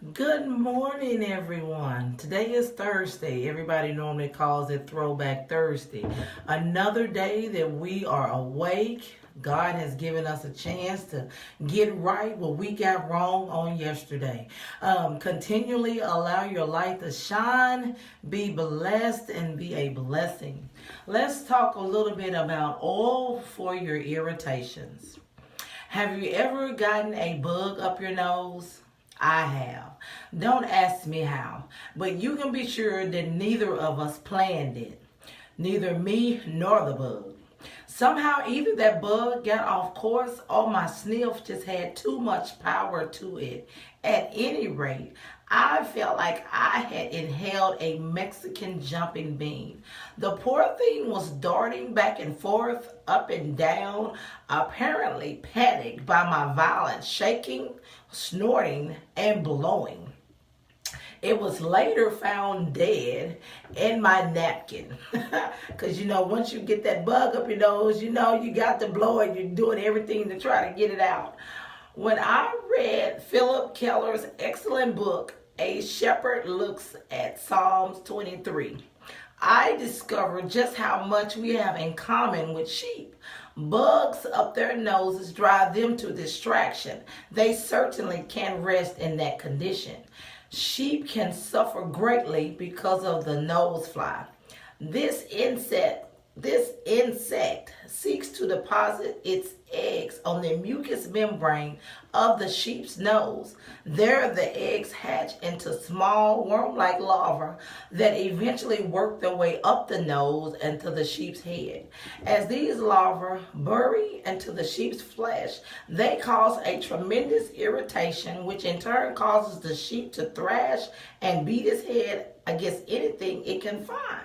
Good morning, everyone. Today is Thursday. Everybody normally calls it Throwback Thursday. Another day that we are awake. God has given us a chance to get right what we got wrong on yesterday. Continually allow your light to shine, be blessed, and be a blessing. Let's talk a little bit about oil for your irritations. Have you ever gotten a bug up your nose? I have. Don't ask me how, but you can be sure that neither of us planned it. Neither me nor the bug. Somehow either that bug got off course or my sniff just had too much power to it. At any rate, I felt like I had inhaled a Mexican jumping bean. The poor thing was darting back and forth, up and down, apparently panicked by my violent shaking, snorting, and blowing. It was later found dead in my napkin. Because, once you get that bug up your nose, you got to blow it. You're doing everything to try to get it out. When I read Philip Keller's excellent book, A Shepherd Looks at Psalms 23, I discovered just how much we have in common with sheep. Bugs up their noses drive them to distraction. They certainly can't rest in that condition. Sheep can suffer greatly because of the nose fly. This insect seeks to deposit its eggs on the mucous membrane of the sheep's nose. There the eggs hatch into small worm-like larvae that eventually work their way up the nose and to the sheep's head. As these larvae bury into the sheep's flesh, they cause a tremendous irritation, which in turn causes the sheep to thrash and beat its head against anything it can find.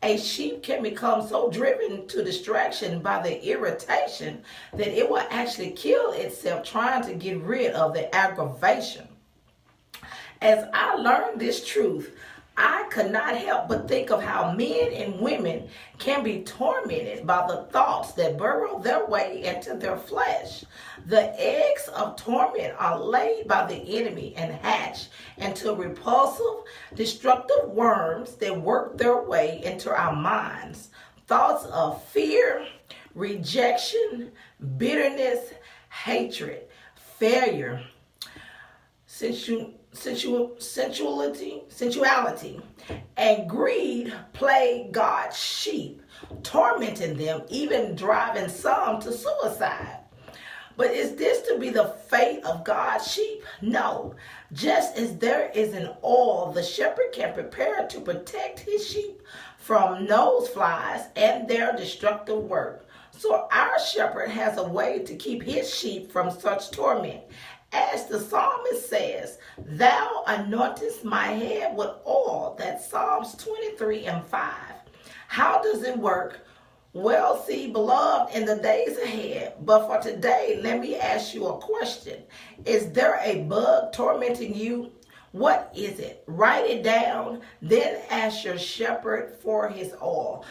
A sheep can become so driven to distraction by the irritation that it will actually kill itself trying to get rid of the aggravation. As I learned this truth, I could not help but think of how men and women can be tormented by the thoughts that burrow their way into their flesh. The eggs of torment are laid by the enemy and hatch into repulsive, destructive worms that work their way into our minds. Thoughts of fear, rejection, bitterness, hatred, failure, sensuality, and greed plague God's sheep, tormenting them, even driving some to suicide. But is this to be the fate of God's sheep? No. Just as there is an oil the shepherd can prepare to protect his sheep from nose flies and their destructive work, so our shepherd has a way to keep his sheep from such torment. As the psalmist says, thou anointest my head with oil. That's Psalms 23 and 5. How does it work? Well, see, beloved, in the days ahead, but for today, let me ask you a question. Is there a bug tormenting you? What is it? Write it down, then ask your shepherd for his oil.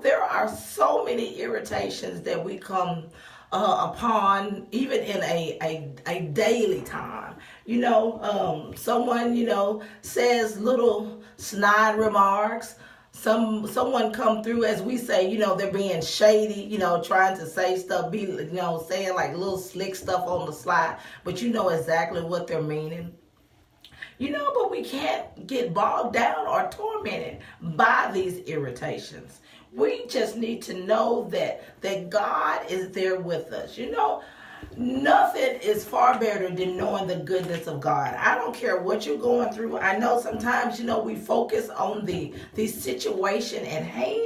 There are so many irritations that we come upon, even in a daily time. Someone, says little snide remarks. Someone come through, as we say, they're being shady, trying to say stuff, saying like little slick stuff on the slide, but you know exactly what they're meaning. But we can't get bogged down or tormented by these irritations. We just need to know that God is there with us. Nothing is far better than knowing the goodness of God. I don't care what you're going through. I know sometimes, we focus on the situation at hand,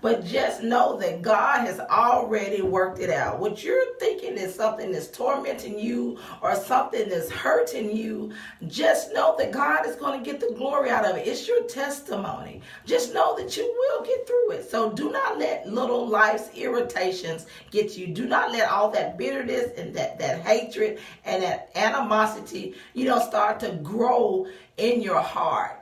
but just know that God has already worked it out. What you're thinking is something that's tormenting you or something that's hurting you, just know that God is going to get the glory out of it. It's your testimony. Just know that you will get through it. So do not let little life's irritations get you. Do not let all that bitterness and that hatred and that animosity, start to grow in your heart.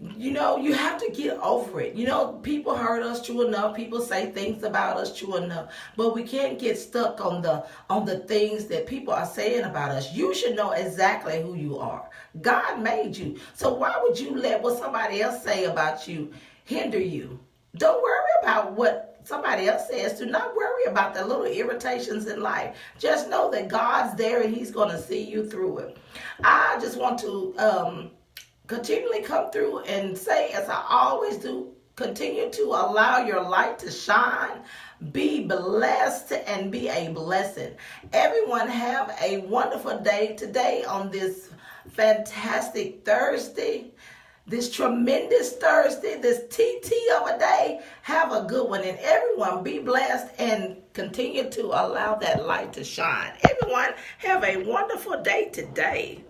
You have to get over it. People hurt us true enough. People say things about us true enough. But we can't get stuck on the things that people are saying about us. You should know exactly who you are. God made you. So why would you let what somebody else say about you hinder you? Don't worry about what somebody else says. Do not worry about the little irritations in life. Just know that God's there and he's going to see you through it. I just want to continually come through and say, as I always do, continue to allow your light to shine. Be blessed and be a blessing. Everyone have a wonderful day today on this fantastic Thursday. This tremendous Thursday, this TT of a day. Have a good one. And everyone be blessed and continue to allow that light to shine. Everyone have a wonderful day today.